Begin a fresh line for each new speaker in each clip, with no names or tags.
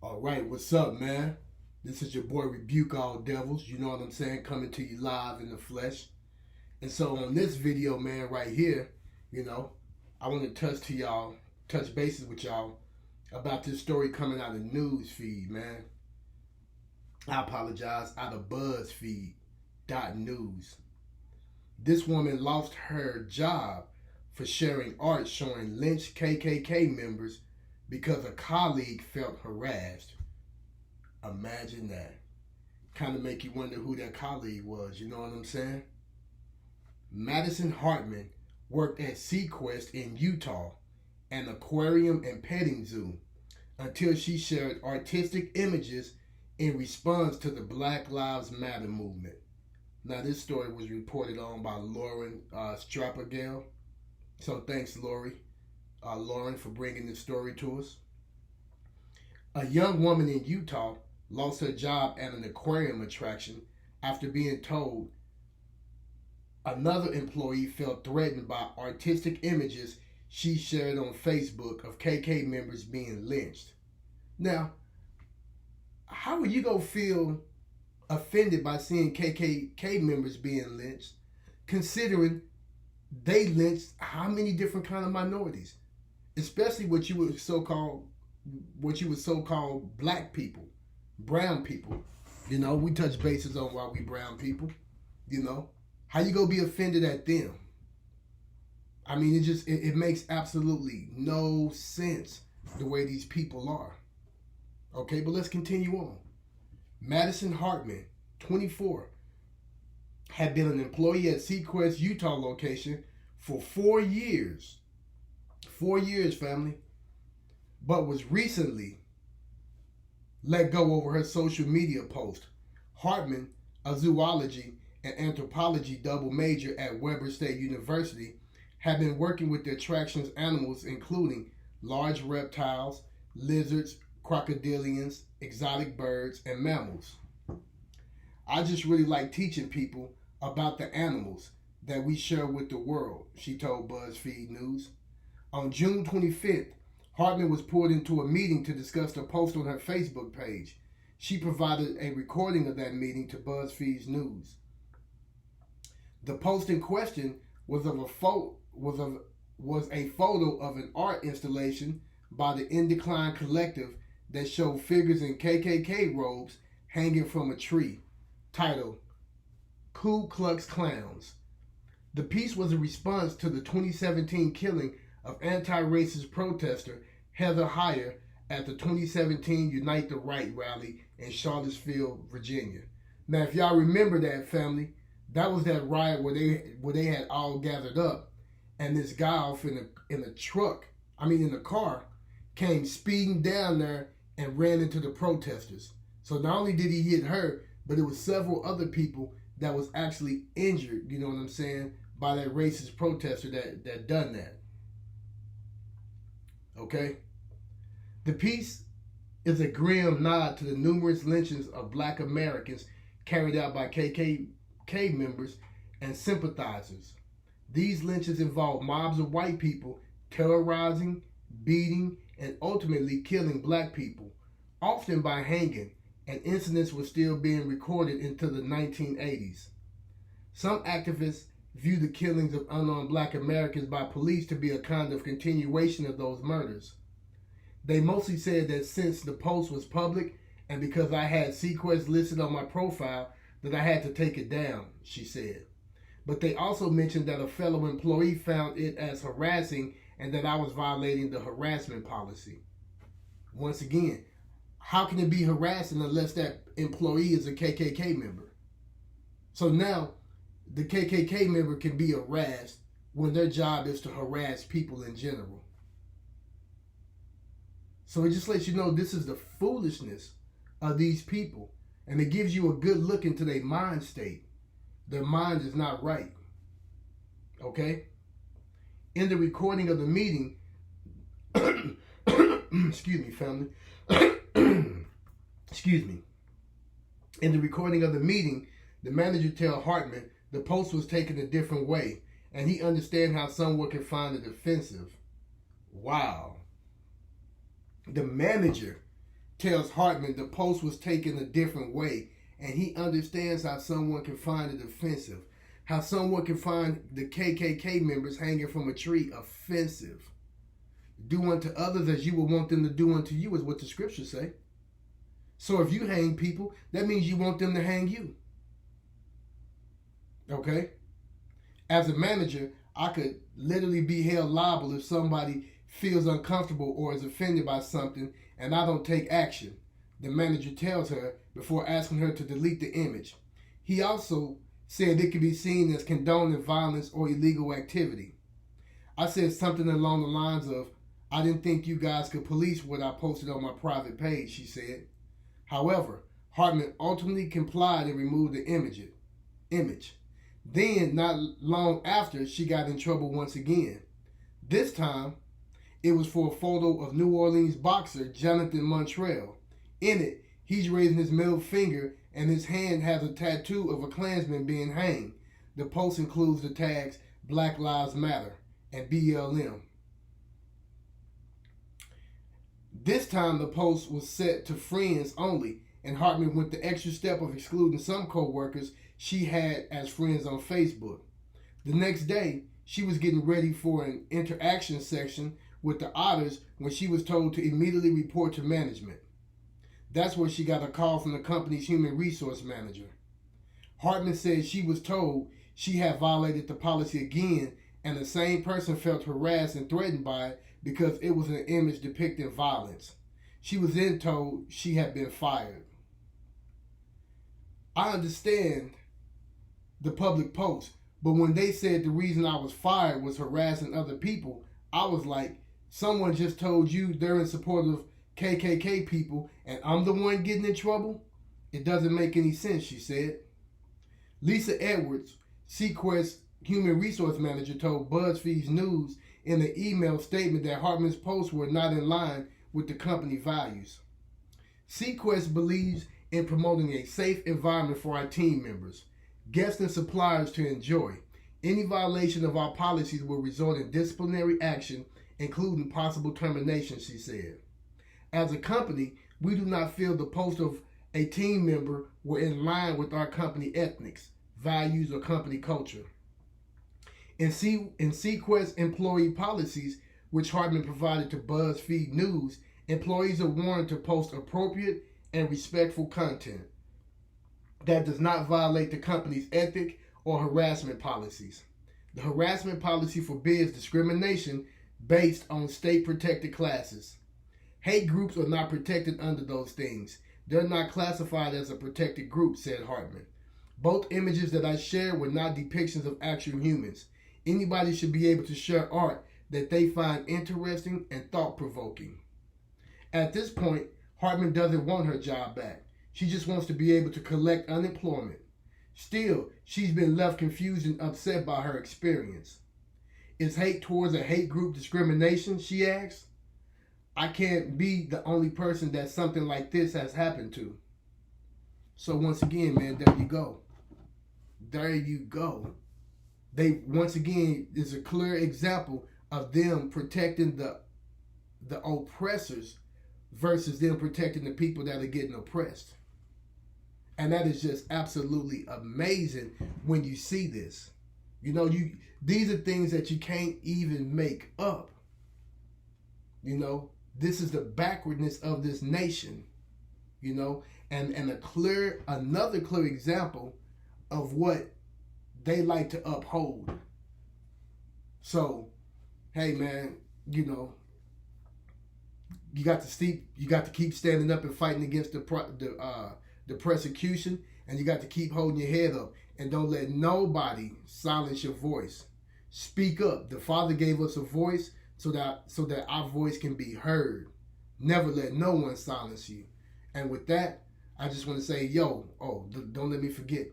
All right, what's up, man? This is your boy Rebuke All Devils. You know what I'm saying? Coming to you live in the flesh. And so on this video, man, right here, I want to touch bases with y'all about this story coming out of news feed, man. I apologize, out of BuzzFeed.news. This woman lost her job for sharing art showing lynched KKK members because a colleague felt harassed. Imagine that. Kind of make you wonder who that colleague was, you know what I'm saying? Madison Hartmann worked at Sequest in Utah, an aquarium and petting zoo, until she shared artistic images in response to the Black Lives Matter movement. Now, this story was reported on by Lauren Strapagale. So thanks, Lauren, for bringing this story to us. A young woman in Utah lost her job at an aquarium attraction after being told another employee felt threatened by artistic images she shared on Facebook of KK members being lynched. Now, how are you going to feel offended by seeing KKK members being lynched, considering they lynched how many different kind of minorities, especially what you would so-called black people, brown people. We touch bases on why we brown people. How you gonna be offended at them? I mean, it makes absolutely no sense the way these people are. Okay, but let's continue on. Madison Hartmann, 24, had been an employee at Sequest Utah location for 4 years. 4 years, family. But was recently let go over her social media post. Hartmann, a zoology and anthropology double major at Weber State University, had been working with the attraction's animals, including large reptiles, lizards, crocodilians, exotic birds, and mammals. I just really like teaching people about the animals that we share with the world, she told BuzzFeed News. On June 25th, Hartmann was pulled into a meeting to discuss the post on her Facebook page. She provided a recording of that meeting to BuzzFeed News. The post in question was a photo of an art installation by the In Decline Collective that showed figures in KKK robes hanging from a tree, titled Ku Klux Klowns. The piece was a response to the 2017 killing of anti-racist protester Heather Heyer at the 2017 Unite the Right rally in Charlottesville, Virginia. Now, if y'all remember that, family, that was that riot where they had all gathered up, and this guy off in a car, came speeding down there and ran into the protesters. So not only did he hit her, but it was several other people that was actually injured, you know what I'm saying, by that racist protester that done that. Okay? The piece is a grim nod to the numerous lynchings of black Americans carried out by KKK members and sympathizers. These lynchings involve mobs of white people terrorizing, beating, and ultimately killing black people, often by hanging, and incidents were still being recorded into the 1980s. Some activists view the killings of unarmed black Americans by police to be a kind of continuation of those murders. They mostly said that since the post was public and because I had Sequest listed on my profile, that I had to take it down, she said. But they also mentioned that a fellow employee found it as harassing and that I was violating the harassment policy. Once again, how can it be harassing unless that employee is a KKK member? So now, the KKK member can be harassed when their job is to harass people in general. So it just lets you know this is the foolishness of these people. And it gives you a good look into their mind state. Their mind is not right. Okay? In the recording of the meeting, excuse me, family. Excuse me. In the recording of the meeting, the manager tell Hartmann the post was taken a different way, and he understand how someone can find it offensive. Wow. The manager tells Hartmann the post was taken a different way, and he understands how someone can find it offensive, how someone can find the KKK members hanging from a tree offensive. Do unto others as you would want them to do unto you is what the scriptures say. So if you hang people, that means you want them to hang you. Okay? As a manager, I could literally be held liable if somebody feels uncomfortable or is offended by something and I don't take action. The manager tells her before asking her to delete the image. He also said it could be seen as condoning violence or illegal activity. I said something along the lines of, I didn't think you guys could police what I posted on my private page, she said. However, Hartmann ultimately complied and removed the image. Then, not long after, she got in trouble once again. This time, it was for a photo of New Orleans boxer Jonathan Montrell. In it, he's raising his middle finger and his hand has a tattoo of a Klansman being hanged. The post includes the tags Black Lives Matter and BLM. This time, the post was set to friends only, and Hartmann went the extra step of excluding some co-workers she had as friends on Facebook. The next day, she was getting ready for an interaction section with the Otters when she was told to immediately report to management. That's where she got a call from the company's human resource manager. Hartmann said she was told she had violated the policy again, and the same person felt harassed and threatened by it because it was an image depicting violence. She was then told she had been fired. I understand the public post, but when they said the reason I was fired was harassing other people, I was like, someone just told you they're in support of KKK people and I'm the one getting in trouble? It doesn't make any sense, she said. Lisa Edwards, Sequest's human resource manager, told BuzzFeed News in an email statement that Hartmann's posts were not in line with the company values. Sequest believes in promoting a safe environment for our team members, guests and suppliers to enjoy. Any violation of our policies will result in disciplinary action, including possible termination, she said. As a company, we do not feel the post of a team member were in line with our company ethics, values, or company culture. In Sequest employee policies, which Hartmann provided to BuzzFeed News, employees are warned to post appropriate and respectful content that does not violate the company's ethic or harassment policies. The harassment policy forbids discrimination based on state-protected classes. Hate groups are not protected under those things. They're not classified as a protected group, said Hartmann. Both images that I shared were not depictions of actual humans. Anybody should be able to share art that they find interesting and thought-provoking. At this point, Hartmann doesn't want her job back. She just wants to be able to collect unemployment. Still, she's been left confused and upset by her experience. Is hate towards a hate group discrimination, she asks? I can't be the only person that something like this has happened to. So once again, man, there you go. There you go. They, once again, is a clear example of them protecting the oppressors versus them protecting the people that are getting oppressed. And that is just absolutely amazing when you see this. You know, these are things that you can't even make up. You know, this is the backwardness of this nation. You know, and another clear example of what they like to uphold. So, hey man, you know, you got to keep standing up and fighting against the persecution, and you got to keep holding your head up and don't let nobody silence your voice. Speak up. The Father gave us a voice so that our voice can be heard. Never let no one silence you. And with that, I just want to say, don't let me forget.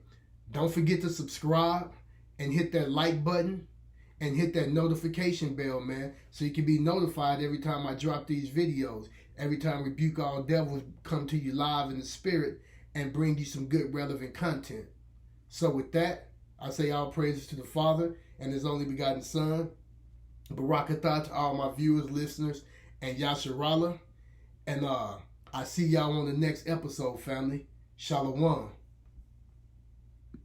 Don't forget to subscribe and hit that like button and hit that notification bell, man, so you can be notified every time I drop these videos, every time Rebuke All Devils come to you live in the spirit and bring you some good relevant content. So with that, I say all praises to the Father and His only begotten Son, Barakatah to all my viewers, listeners, and Yasharallah. And I see y'all on the next episode, family. Shalom.